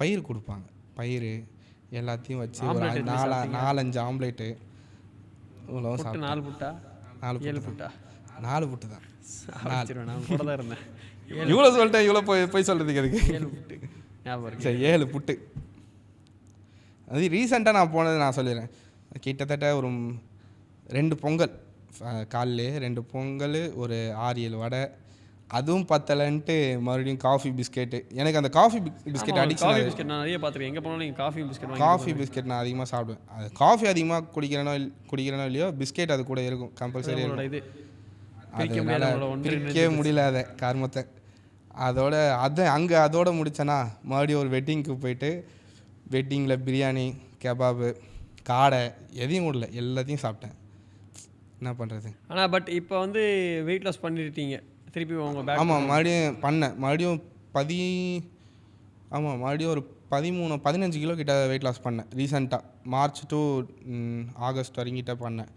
பயிர் கொடுப்பாங்க, பயிர் எல்லாத்தையும் வச்சு ஒரு 4-5 ஆம்லேட்டு இவ்வளோ சாப்பிட்டு. 4 புட்டா? 4 புட்டா? 4 புட்டு தான். நான் கூட தான் இருந்தேன். இவ்வளோ சொல்லிட்டேன், இவ்வளோ போய் சொல்கிறதுக்கு அதுக்கு 7 புட்டு ஞாபகம். சரி, 7 புட்டு. அது ரீசெண்டாக நான் போனது நான் சொல்லிடுறேன். கிட்டத்தட்ட ஒரு 2 பொங்கல், காலையிலே 2 பொங்கல், ஒரு 6-7 வடை, அதுவும் பத்தலைன்ட்டு மறுபடியும் காஃபி பிஸ்கெட்டு. எனக்கு அந்த காஃபி பிஸ்கெட் அடிக்ஷன். பிஸ்கெட் நான் நிறைய பார்த்துருக்கேன், எங்கே போனாலும் நீங்கள் காஃபி பிஸ்கெட் நான் அதிகமாக சாப்பிடுவேன். அது காஃபி அதிகமாக குடிக்கிறேனோ இல்லையோ பிஸ்கெட் அது கூட இருக்கும் கம்பல்சரி. இது பிரிக்கவே முடியல அதை கர்மத்தை. அதோட முடித்தேன்னா மறுபடியும் ஒரு வெட்டிங்க்கு போயிட்டு, வெட்டிங்கில் பிரியாணி, கபாபு, காடை எதையும் விடல, எல்லாத்தையும் சாப்பிட்டேன். என்ன பண்ணுறது. ஆனால் பட் இப்போ வந்து வெயிட் லாஸ் பண்ணிட்டீங்க திருப்பி உங்கள் பேக்? ஆமாம், மறுபடியும் பண்ணேன். மறுபடியும் ஒரு 13-15 கிலோ கிட்ட வெயிட் லாஸ் பண்ணேன் ரீசெண்டாக. மார்ச் டு ஆகஸ்ட் வரைங்கிட்ட பண்ணேன்.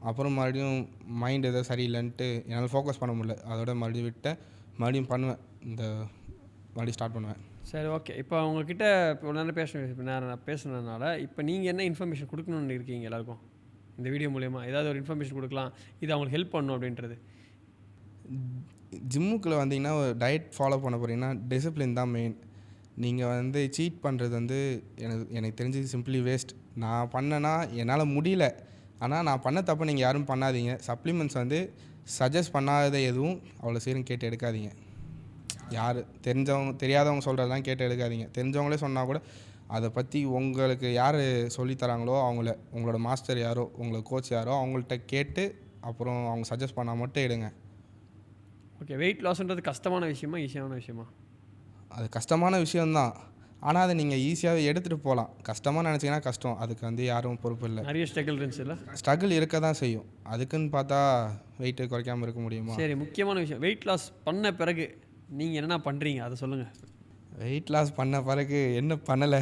அப்புறம் மறுபடியும் மைண்ட் எதோ சரியில்லைன்ட்டு என்னால் ஃபோக்கஸ் பண்ண முடியல, அதோட மறுபடியும் விட்டேன். மறுபடியும் பண்ணுவேன், மறுபடியும் ஸ்டார்ட் பண்ணுவேன். சரி, ஓகே. இப்போ உங்ககிட்ட இப்போ நான் பேசுனதுனால இப்போ நீங்கள் என்ன இன்ஃபர்மேஷன் கொடுக்கணுன்னு இருக்கீங்க எல்லாருக்கும் இந்த வீடியோ மூலயமா? ஏதாவது ஒரு இன்ஃபர்மேஷன் கொடுக்கலாம், இது அவங்களுக்கு ஹெல்ப் பண்ணணும் அப்படின்றது. ஜிம்முக்குள்ளே வந்தீங்கன்னா ஒரு டயட் ஃபாலோ பண்ண போகிறீங்கன்னா டிசிப்ளின் தான் மெயின். நீங்கள் வந்து சீட் பண்ணுறது வந்து எனக்கு தெரிஞ்சு சிம்பிளி வேஸ்ட். நான் பண்ணேன்னா என்னால் முடியல, ஆனால் நான் பண்ண தப்பு நீங்கள் யாரும் பண்ணாதீங்க. சப்ளிமெண்ட்ஸ் வந்து சஜஸ்ட் பண்ணாத எதுவும் அவ்வளோ சீக்கிரம் கேட்டு எடுக்காதீங்க. யார் தெரியாதவங்க சொல்கிறதெல்லாம் கேட்டு எடுக்காதீங்க. தெரிஞ்சவங்களே சொன்னால் கூட அதை பற்றி உங்களுக்கு யார் சொல்லித்தராங்களோ உங்களோட மாஸ்டர் யாரோ உங்களை கோச் யாரோ அவங்கள்ட்ட கேட்டு அப்புறம் அவங்க சஜஸ்ட் பண்ணால் மட்டும் எடுங்க. ஓகே, வெயிட் லாஸ்ன்றது கஷ்டமான விஷயமா ஈஸியான விஷயமா? அது கஷ்டமான விஷயம்தான். ஆனால் அதை நீங்கள் ஈஸியாகவே எடுத்துகிட்டு போகலாம். கஷ்டமாக நினச்சிங்கன்னா கஷ்டம், அதுக்கு யாரும் பொறுப்பு இல்லை. நிறைய ஸ்ட்ரகிள் இருந்துச்சு இல்லை? ஸ்ட்ரகிள் இருக்க தான் செய்யும். அதுக்குன்னு பார்த்தா வெயிட்டை குறைக்காமல் இருக்க முடியுமா? சரி, முக்கியமான விஷயம், வெயிட் லாஸ் பண்ண பிறகு நீங்கள் என்னென்ன பண்ணுறீங்க அதை சொல்லுங்கள். வெயிட் லாஸ் பண்ண பிறகு என்ன பண்ணலை,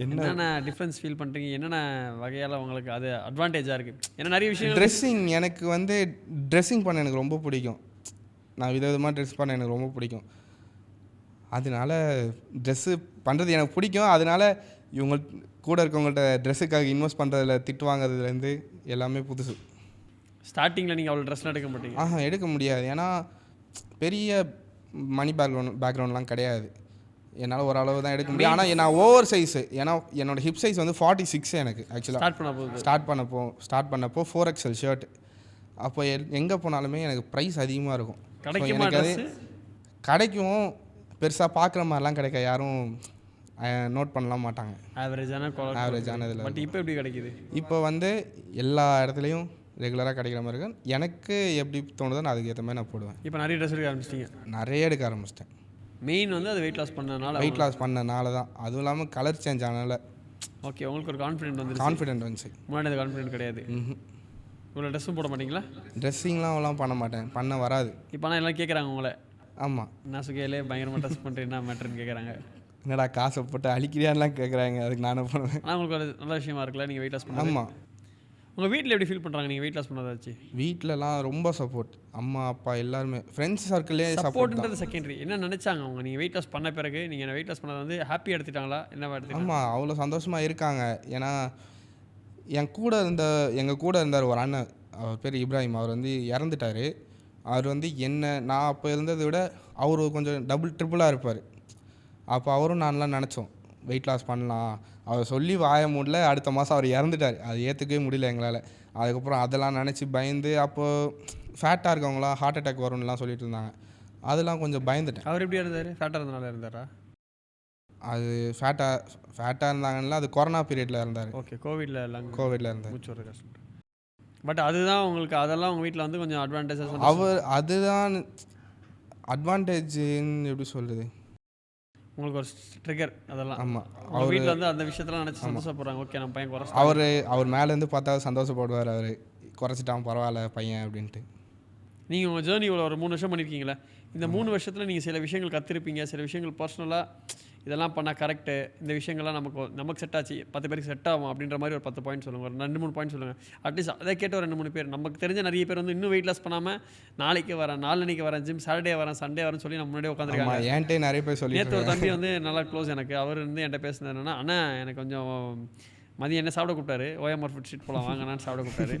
என்னென்ன டிஃப்ரென்ஸ் ஃபீல் பண்ணுறீங்க, என்னென்ன வகையால் உங்களுக்கு அது அட்வான்டேஜாக இருக்குது? ஏன்னா நிறைய விஷயம் ட்ரெஸ்ஸிங் எனக்கு ட்ரெஸ்ஸிங் பண்ண எனக்கு ரொம்ப பிடிக்கும். நான் விதவிதமாக ட்ரெஸ் பண்ண எனக்கு ரொம்ப பிடிக்கும். அதனால ட்ரெஸ்ஸு பண்ணுறது எனக்கு பிடிக்கும். அதனால இவங்க கூட இருக்கவங்கள்ட்ட ட்ரெஸ்ஸுக்காக இன்வெஸ்ட் பண்ணுறதுல திட்டு வாங்குறதுலேருந்து எல்லாமே புதுசு. ஸ்டார்டிங்கில் நீங்கள் அவ்வளோ ட்ரெஸ்லாம் எடுக்க மாட்டீங்க? எடுக்க முடியாது. ஏன்னா பெரிய மணி பேக்ரவுண்ட்லாம் கிடையாது. என்னால் ஓரளவு தான் எடுக்க முடியும். ஆனால் நான் ஓவர் சைஸு, ஏன்னா என்னோடய ஹிப் சைஸ் வந்து 46 எனக்கு ஆக்சுவலாக ஸ்டார்ட் பண்ணப்போ 4XL ஷர்ட். அப்போ எங்கே போனாலுமே எனக்கு ப்ரைஸ் அதிகமாக இருக்கும். எனக்கு அது கிடைக்கும், பெருசாக பார்க்குற மாதிரிலாம் கிடைக்க யாரும் நோட் பண்ணலாம் மாட்டாங்க. ஆவரேஜானதில். பட் இப்போ எப்படி கிடைக்கிது? இப்போ வந்து எல்லா இடத்துலையும் ரெகுலராக கிடைக்கிற மாதிரி இருக்கும். எனக்கு எப்படி தோணுதோ நான் அதுக்கு ஏற்ற மாதிரி நான் போடுவேன். இப்போ நிறைய ட்ரெஸ் எடுக்க ஆரம்பிச்சிட்டிங்க? நிறைய எடுக்க ஆரம்பிச்சிட்டேன். மெயின் வந்து அது வெயிட் லாஸ் பண்ணனால தான். அதுவும் இல்லாமல் கலர் சேஞ்ச் ஆனால. ஓகே, உங்களுக்கு ஒரு கான்ஃபிடென்ட் வந்துச்சு. முன்னாடி அது கான்ஃபிடென்ட் கிடையாது. இவ்வளோ ட்ரெஸ்ஸும் போட மாட்டிங்களா? ட்ரெஸ்ஸிங்லாம் அவ்வளோ பண்ண மாட்டேன், பண்ண வராது. இப்போ ஆனால் எல்லாம் கேட்குறாங்க உங்களை. ஆமாம், நான் சுகையிலே பயங்கரமாக ட்ரெஸ் பண்ணுறேன், என்ன மேட்டர்னு கேட்குறாங்க. என்னடா காசை போட்டு அழிக்கிறியான்லாம் கேட்குறாங்க. அதுக்கு நானே பண்ணுவேன். ஆனால் உங்களுக்கு ஒரு நல்ல விஷயமா இருக்குல்ல நீங்கள் வெயிட் லாஸ் பண்ண? ஆமாம். உங்கள் வீட்டில் எப்படி ஃபீல் பண்ணுறாங்க நீங்கள் வெயிட் லாஸ் பண்ணதாச்சு? வீட்டிலலாம் ரொம்ப சப்போர்ட். அம்மா அப்பா எல்லாருமே, ஃப்ரெண்ட்ஸ் சர்க்கிளே சப்போர்ட்ன்றது செகண்டரி. என்ன நினச்சாங்க அவங்க நீங்கள் வெயிட் லாஸ் பண்ண பிறகு? நீங்கள் வெயிட் லாஸ் பண்ணதை வந்து ஹாப்பியாக எடுத்துட்டாங்களா, என்ன எடுத்துட்டாங்க? ஆமாம், அவ்வளோ சந்தோஷமாக இருக்காங்க. ஏன்னா எங்கள் கூட இருந்தார் ஒரு அண்ணன், அவர் பேர் இப்ராஹிம். அவர் வந்து இறந்துட்டார். அவர் வந்து நான் அப்போ இருந்ததை விட அவர் கொஞ்சம் ட்ரிபிளாக இருப்பார். அப்போ அவரும் நான்லாம் நினச்சோம் வெயிட் லாஸ் பண்ணலாம். அவர் சொல்லி வாய முடியல, அடுத்த மாதம் அவர் இறந்துட்டார். அது ஏற்றுக்கவே முடியல எங்களால். அதுக்கப்புறம் அதெல்லாம் நினச்சி பயந்து, அப்போது ஃபேட்டாக இருக்கவங்களாம் ஹார்ட் அட்டாக் வரும்னுலாம் சொல்லிட்டு இருந்தாங்க. அதெல்லாம் கொஞ்சம் பயந்துட்டேன். அவர் எப்படி இருந்தார்? ஃபேட்டாக இருந்தனால இருந்தாரா? அது ஃபேட்டாக இருந்தாங்கன்னா அது கொரோனா பீரியடில் இருந்தார். ஓகே, கோவிடில் இருந்தார். மூச்சு வர கஷ்டம். பட் அதுதான் உங்களுக்கு, அதெல்லாம் உங்கள் வீட்டில் வந்து கொஞ்சம் அட்வான்டேஜஸ். அதுதான் அட்வான்டேஜ்னு எப்படி சொல்கிறது, உங்களுக்கு ஒரு ட்ரிகர் அதெல்லாம். ஆமாம், அவர் வீட்டில் வந்து அந்த விஷயத்தெல்லாம் நினச்சி சந்தோஷப்படுறாங்க. ஓகே, நம்ம பையன் குறைச்சி. அவர் மேலேருந்து பார்த்தா சந்தோஷப்படுவார். அவர் குறைச்சிட்டான் பரவாயில்ல பையன் அப்படின்ட்டு. நீங்கள் உங்கள் ஜேர்னி இவ்வளோ ஒரு 3 வருஷம் பண்ணியிருக்கீங்களே, இந்த 3 வருஷத்தில் நீங்கள் சில விஷயங்கள் கற்றுருப்பீங்க, சில விஷயங்கள் பர்சனலாக இதெல்லாம் பண்ணால் கரெக்டு, இந்த விஷயங்கள்லாம் நமக்கு செட் ஆச்சு, 10 பேருக்கு செட் ஆகும் அப்படின்ற மாதிரி ஒரு 10 பாயிண்ட் சொல்லுங்கள், ஒரு 2-3 பாயிண்ட் சொல்லுங்கள். அட்லீஸ்ட் அதை கேட்ட ஒரு 2-3 பேர், நமக்கு தெரிஞ்ச நிறைய பேர் வந்து இன்னும் வெயிட் லாஸ் பண்ணாமல் நாளைக்கு வரேன், நாளைக்கு வரேன், ஜிம் சாட்டர்டே வரேன், சண்டே வரேன்னு சொல்லி நம்ம முன்னாடியே உட்காந்துருக்காங்க. என்கிட்ட நிறைய பேர் சொல்லி. நேற்று ஒரு தம்பி வந்து நல்லா க்ளோஸ் எனக்கு, அவர் வந்து என்கிட்ட பேசுனது என்னன்னா, அண்ணா எனக்கு கொஞ்சம் மதியம் என்ன சாப்பிட கூப்பிட்டாரு, ஓஎம்ஆர் ஃபுட் ஸ்ட்ரீட் போகலாம் வாங்கினான்னு சாப்பிட கூப்பிட்டாரு.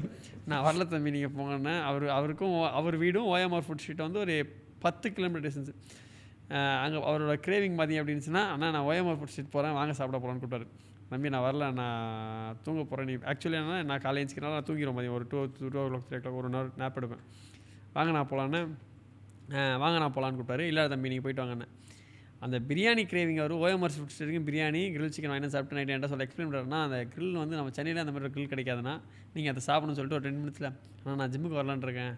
நான் வரல தம்பி நீங்கள் போங்கன்னு. அவருக்கும் அவர் வீடும் ஓஎம்ஆர் ஃபுட் ஸ்ட்ரீட் வந்து ஒரு 10 கிலோமீட்டர் டிஸ்டன்ஸு. அங்கே அவரோட கிரேவிங் மதியம் அப்படின்னுச்சுன்னா, அண்ணா நான் ஓஎம்ஆர் ஃபுட் ஸ்ட்ரீட் போகிறேன் வாங்க சாப்பிட போகிறேன்னு கூப்பிட்டாரு. தம்பி நான் வரல, நான் தூங்க போகிறேன். நீ ஆக்சுவலி என்ன, நான் காலையில் எழுந்திக்கிறனால நான் தூங்கிடுவேன் மதியம் ஒரு 2 o'clock 3 o'clock 1 hour நேப் எடுப்பேன். வாங்க நான் போகலான்னு கூப்பிட்டாரு. இல்லை தம்பி நீங்கள் போயிட்டு வாங்கண்ணே. அந்த பிரியாணி கிரேவிங் அவர் ஓஎம்ஆர் ஃபுட் ஸ்ட்ரீட்டுக்கு பிரியாணி கிரில் சிக்கன் வாங்கி சாப்பிட்டு நைட்டு என்கிட்ட சொல்ல எக்ஸ்பிளைன் பண்ணுறாருன்னா, அந்த கிரில் வந்து நம்ம சென்னையில் அந்த மாதிரி ஒரு கிரில் கிடைக்காதுன்னா நீங்கள் அதை சாப்பிடணும்னு சொல்லிட்டு ஒரு 10 minutes ஆனால் நான் ஜிம்முக்கு வரலான்னு இருக்கேன்.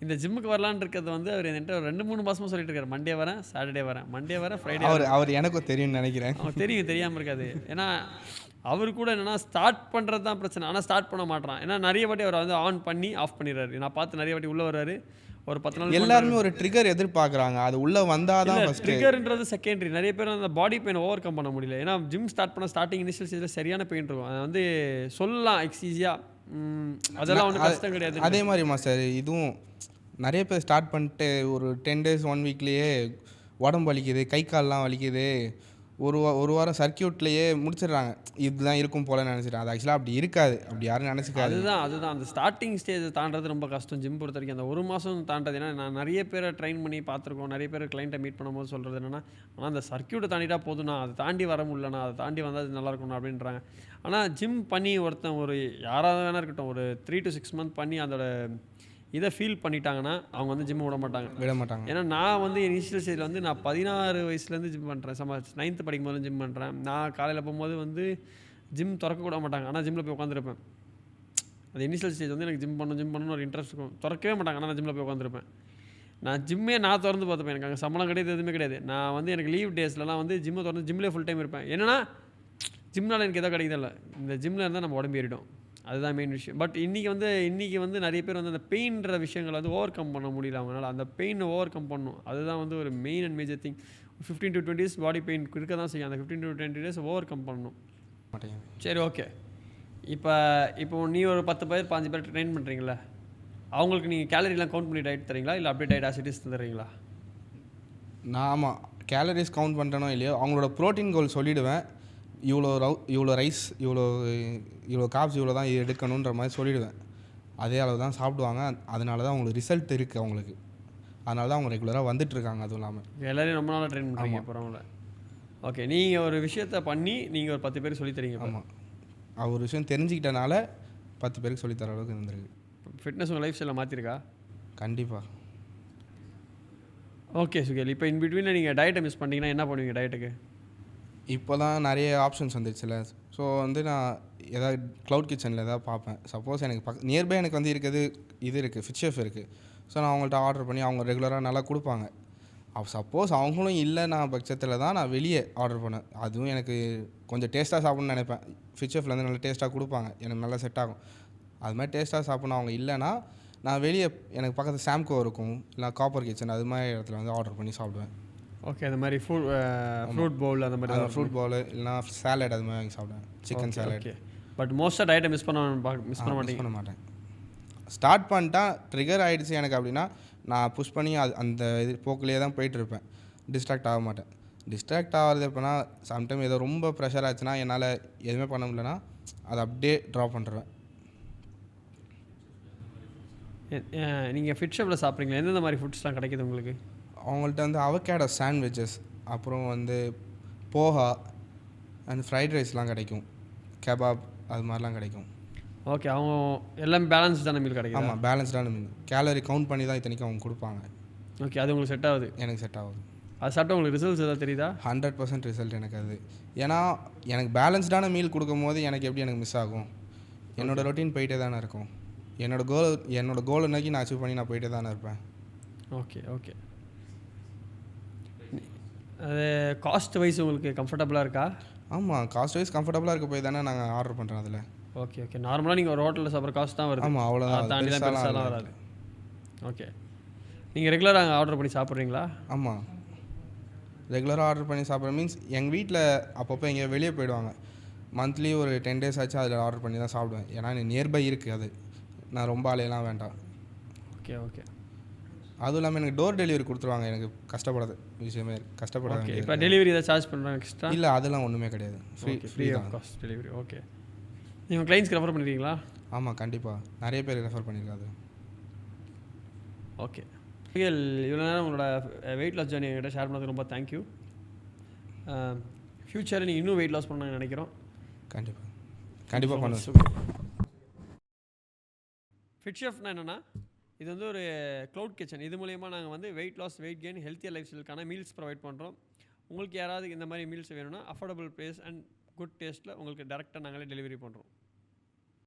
இந்த ஜிம்முக்கு வரலான்னு இருக்கிறது வந்து அவர் என்கிட்ட ஒரு 2-3 மாதமாக சொல்லிட்டு இருக்காரு. மண்டே வரேன், சாட்டர்டே வரேன், மண்டே வரேன், ஃப்ரைடே. அவர் எனக்கும் தெரியும்னு நினைக்கிறேன். அவர் தெரியாமல் இருக்காது. ஏன்னா அவர் கூட என்னென்னா ஸ்டார்ட் பண்ணுறது தான் பிரச்சனை, ஆனால் ஸ்டார்ட் பண்ண மாட்டான். ஏன்னா நிறைய வாட்டி அவர் வந்து ஆன் பண்ணி ஆஃப் பண்ணிடுறாரு. நான் பார்த்து நிறைய வாட்டி உள்ளே வர்றாரு, ஒரு 10 நாள் எல்லாருமே ஒரு ட்ரிகர் எதிர்பார்க்குறாங்க. அது உள்ளே வந்தால் தான் ட்ரிகர்ன்றது செகண்டரி. நிறைய பேர் அந்த பாடி பெயின் ஓவர் கம் பண்ண முடியல. ஏன்னா ஜிம் ஸ்டார்ட் பண்ண ஸ்டார்டிங் இனிஷியல் ஸ்டேஜில் சரியான பெயின் இருக்கும். அதை வந்து சொல்லலாம் ஈஸியாக, அதெல்லாம் ஒன்றும் கஷ்டம் கிடையாது. அதே மாதிரி மாஸ்டர் இதுவும் நிறைய பேர் ஸ்டார்ட் பண்ணிட்டு ஒரு 10 days 1 weekலேயே உடம்பு வலிக்குது, கை கால்லாம் வலிக்குது, ஒரு வாரம் சர்க்கியூட்லேயே முடிச்சிடுறாங்க. இதுதான் இருக்கும் போல நினச்சிட்டேன். அது ஆக்சுவலாக அப்படி இருக்காது, அப்படி யாரும் நினச்சிக்காது. அதுதான் அந்த ஸ்டார்டிங் ஸ்டேஜ் தாண்டது ரொம்ப கஷ்டம் ஜிம் பொறுத்த வரைக்கும். அந்த 1 மாதம் தாண்டது. ஏன்னா நான் நிறைய பேரை ட்ரெயின் பண்ணி பார்த்துருக்கோம். நிறைய பேர் கிளைண்ட்டை மீட் பண்ணும்போது சொல்கிறது என்னென்னா, ஆனால் அந்த சர்க்கியூட்டை தாண்டிட்டா போதும்னா, அதை தாண்டி வர முடியலண்ணா, அதை தாண்டி வந்தால் அது நல்லாயிருக்கும்ண்ணா அப்படின்றாங்க. ஆனால் ஜிம் பண்ணி ஒருத்தன் ஒரு யாராவது வேணா இருக்கட்டும், ஒரு 3 to 6 month பண்ணி அதோட இதை ஃபீல் பண்ணிட்டாங்கன்னா அவங்க வந்து ஜிம் விட மாட்டாங்க. ஏன்னா நான் வந்து இனிஷியல் ஸ்டேஜில் வந்து நான் 16 வயசுலேருந்து ஜிம் பண்ணுறேன். 9th படிக்கும் போது ஜிம் பண்ணுறேன். நான் காலையில் போகும்போது வந்து ஜிம் திறக்க கூட மாட்டாங்க. ஆனால் ஜிம்மில் போய் உட்காந்துருப்பேன். அது இனிஷியல் ஸ்டேஜ் வந்து எனக்கு ஜிம் பண்ணணும்னு ஒரு இன்ட்ரெஸ்ட் இருக்கும். திறக்கவே மாட்டாங்க. ஆனால் நான் ஜிம்மில் போய் உட்காந்துருப்பேன். நான் திறந்து பார்த்துப்பேன். எனக்கு அங்கே சம்பளம் கிடையாது, எதுவுமே கிடையாது. நான் வந்து எனக்கு லீவ் டேஸ்லலாம் வந்து ஜிம்மை திறந்து ஜிம்லேயே ஃபுல் டைம் இருப்பேன். என்னன்னா ஜிம்னால் எனக்கு எதோ கிடைக்குதில்ல, இந்த ஜிம்மில் இருந்தால் நம்ம உடம்பு ஏறிடும். அதுதான் மெயின் விஷயம். பட் இன்றைக்கி வந்து நிறைய பேர் வந்து அந்த பெயின்ற விஷயங்களை வந்து ஓவர் கம் பண்ண முடியல அவங்களால. அந்த பெயினை ஓவர் கம் பண்ணணும். அதுதான் வந்து ஒரு main and major thing. 15 to 20 days body pain இருக்க தான் செய்யும். அந்த 15 to 20 days ஓவர் கம் பண்ணணும். சரி, ஓகே. இப்போ நீ ஒரு 10 பேர் 5 பேர் ட்ரெயின் பண்ணுறீங்களா, அவங்களுக்கு நீங்கள் கேலரிலாம் கவுண்ட் பண்ணி டயட் தரீங்களா, இல்லை அப்படியே டயட் ஆசிட்டிஸ் தந்துடுறீங்களா? நான் ஆமாம், கேலரிஸ் கவுண்ட் பண்ணுறனோ இல்லையோ அவங்களோட ப்ரோட்டீன் கோல் சொல்லிவிடுவேன். இவ்வளோ ரைஸ், இவ்வளோ காப்ஸ் இவ்வளோ தான் எடுக்கணுன்ற மாதிரி சொல்லிவிடுவேன். அதே அளவு தான் சாப்பிடுவாங்க. அதனால தான் அவங்களுக்கு ரிசல்ட் இருக்குது அவங்களுக்கு. அதனால தான் அவங்க ரெகுலராக வந்துட்டுருக்காங்க. அதுவும் இல்லாமல் எல்லோரையும் ரொம்ப நாளாக ட்ரெயின் பண்ணுறீங்க போகிறவங்கள. ஓகே, நீங்கள் ஒரு விஷயத்த பண்ணி நீங்கள் ஒரு 10 பேருக்கு சொல்லித்தரீங்க. ஆமாம், ஒரு விஷயம் தெரிஞ்சுக்கிட்டனால 10 பேருக்கு சொல்லித்தர அளவுக்கு இருந்திருக்கு. ஃபிட்னஸ் உங்கள் லைஃப் ஸ்டைலில் மாற்றிருக்கா? கண்டிப்பாக. ஓகே சுகேல், இப்போ இன் பிட்வீனில் நீங்கள் டயட்டை மிஸ் பண்ணிங்கன்னா என்ன பண்ணுவீங்க டயட்டுக்கு? இப்போ தான் நிறைய ஆப்ஷன்ஸ் வந்துடுச்சுல. ஸோ வந்து நான் எதாவது க்ளவுட் கிச்சனில் எதாவது பார்ப்பேன். சப்போஸ் எனக்கு நியர்பை எனக்கு வந்து இருக்குது ஃபிட் ஷெஃப் இருக்குது. ஸோ நான் அவங்கள்ட்ட ஆர்டர் பண்ணி அவங்க ரெகுலராக நல்லா கொடுப்பாங்க. சப்போஸ் அவங்களும் இல்லைன்னா பட்சத்தில் தான் நான் வெளியே ஆர்டர் பண்ணேன். அதுவும் எனக்கு கொஞ்சம் டேஸ்ட்டாக சாப்பிட்ணுன்னு நினைப்பேன். ஃபிட் ஷெஃப்ல வந்து நல்லா டேஸ்ட்டாக கொடுப்பாங்க, எனக்கு நல்லா செட் ஆகும். அது மாதிரி டேஸ்ட்டாக சாப்பிட்ணும் அவங்க இல்லைன்னா நான் வெளியே எனக்கு பக்கத்தில் சாம்கோ இருக்கும், இல்லை காப்பர் கிச்சன், அது மாதிரி இடத்துல வந்து ஆர்டர் பண்ணி சாப்பிடுவேன். ஓகே, அந்த மாதிரி ஃப்ரூட் பவுல் அந்த மாதிரி ஃப்ரூட் பவுல் இல்லைனா சாலட் அது மாதிரி வாங்கி சாப்பிடுவேன், சிக்கன் சாலட். ஓகே, பட் மோஸ்ட்டாக டயட்டை மிஸ் பண்ண மாட்டேன். ஸ்டார்ட் பண்ணிட்டா ட்ரிகர் ஆகிடுச்சு எனக்கு அப்படின்னா நான் புஷ் பண்ணி அந்த இது போக்கிலே தான் போயிட்டுருப்பேன். டிஸ்ட்ராக்ட் ஆக மாட்டேன். டிஸ்ட்ராக்ட் ஆகிறது எப்போனா சம்டைம் ஏதோ ரொம்ப ப்ரெஷர் ஆச்சுன்னா என்னால் எதுவுமே பண்ண முடியலன்னா அதை அப்படியே ட்ராப் பண்ணுறேன். நீங்கள் ஃபிட் ஷெஃப்பில் சாப்பிட்றீங்களா? எந்தெந்த மாதிரி ஃபுட்ஸ்லாம் கிடைக்கிது உங்களுக்கு? அவங்கள்ட்ட வந்து அவகேடோ சாண்ட்விச்சஸ், அப்புறம் வந்து போஹா அண்ட் ஃப்ரைட் ரைஸ்லாம் கிடைக்கும், கெபாப் அது மாதிரிலாம் கிடைக்கும். ஓகே, அவங்க எல்லாம் பேலன்ஸ்டான மீல் கிடைக்கும். ஆமாம், பேலன்ஸ்டான மீல். கேலரி கவுண்ட் பண்ணி தான் இத்தனைக்கும் அவங்க கொடுப்பாங்க. ஓகே, அது உங்களுக்கு செட் ஆகுது? எனக்கு செட் ஆகுது. அது சாப்பிட்டா உங்களுக்கு ரிசல்ட்ஸ் எதாவது தெரியுதா? 100% ரிசல்ட் எனக்கு அது. ஏன்னா எனக்கு பேலன்ஸ்டான மீல் கொடுக்கும் போது எனக்கு எப்படி எனக்கு மிஸ் ஆகும்? என்னோடய ரொட்டீன் போயிட்டே தானே இருக்கும். என்னோட கோலை நோக்கி நான் அச்சீவ் பண்ணி நான் போயிட்டே தானே இருப்பேன். Okay okay. அது காஸ்ட் வைஸ் உங்களுக்கு கம்ஃபர்டபுளாக இருக்கா? ஆமாம், காஸ்ட் வைஸ் கம்ஃபர்டபுளாக இருக்க போய் தானே நாங்கள் ஆர்டர் பண்ணுறோம் அதில். Okay okay. நார்மலாக நீங்கள் ஒரு ஹோட்டலில் சாப்பிட்ற காஸ்ட் தான் வருது. ஆமாம், அவ்வளோதான், தாண்டி தான் பெருசாலாம் வராது. ஓகே, நீங்கள் ரெகுலராக அங்கே ஆர்டர் பண்ணி சாப்பிட்றீங்களா? ஆமாம், ரெகுலராக ஆர்டர் பண்ணி சாப்பிட்ற மீன்ஸ் எங்கள் வீட்டில் அப்பப்போ எங்கேயோ வெளியே போயிடுவாங்க. மந்த்லி ஒரு 10 days ஆச்சு அதில் ஆர்டர் பண்ணி தான் சாப்பிடுவேன். ஏன்னா நியர்பை இருக்குது, அது நான் ரொம்ப அலையெல்லாம் வேண்டாம். Okay okay. அதுவும் இல்லாமல் எனக்கு டோர் டெலிவரி கொடுத்துருவாங்க. எனக்கு கஷ்டப்படாது விஷயமே, கஷ்டப்படாது. இப்போ டெலிவரி ஏதாவது சார்ஜ் பண்ணுறாங்க எக்ஸ்ட்ரா? இல்லை, அதெல்லாம் ஒன்றுமே கிடையாது, free of cost delivery. Okay, நீங்கள் கிளைண்ட்ஸ்க்கு ரெஃபர் பண்ணிருக்கீங்களா? ஆமாம், கண்டிப்பாக நிறைய பேர் ரெஃபர் பண்ணியிருக்காது. ஓகே, இவ்வளோ நேரம் உங்களோட வெயிட் லாஸ் ஜர்னி என்கிட்ட ஷேர் பண்ணதுக்கு ரொம்ப தேங்க்யூ. ஃப்யூச்சரில் நீங்கள் இன்னும் வெயிட் லாஸ் பண்ணணும்னு நினைக்கிறோம். கண்டிப்பாக பண்ணுவேன். ஃபிட் ஷெஃப்னா என்னென்னா, இது வந்து ஒரு க்ளவுட் கிச்சன். இது மூலயமா நாங்கள் வந்து weight loss, weight gain, healthier life ஸ்டைலுக்கான மீல்ஸ் ப்ரொவைட் பண்ணுறோம். உங்களுக்கு யாராவது இந்த மாதிரி மீல்ஸ் வேணும்னா அஃபோர்டபுள் ப்ரைஸ் அண்ட் குட் டேஸ்ட்டில் உங்களுக்கு டேரெக்டாக நாங்களே டெலிவரி பண்ணுறோம்.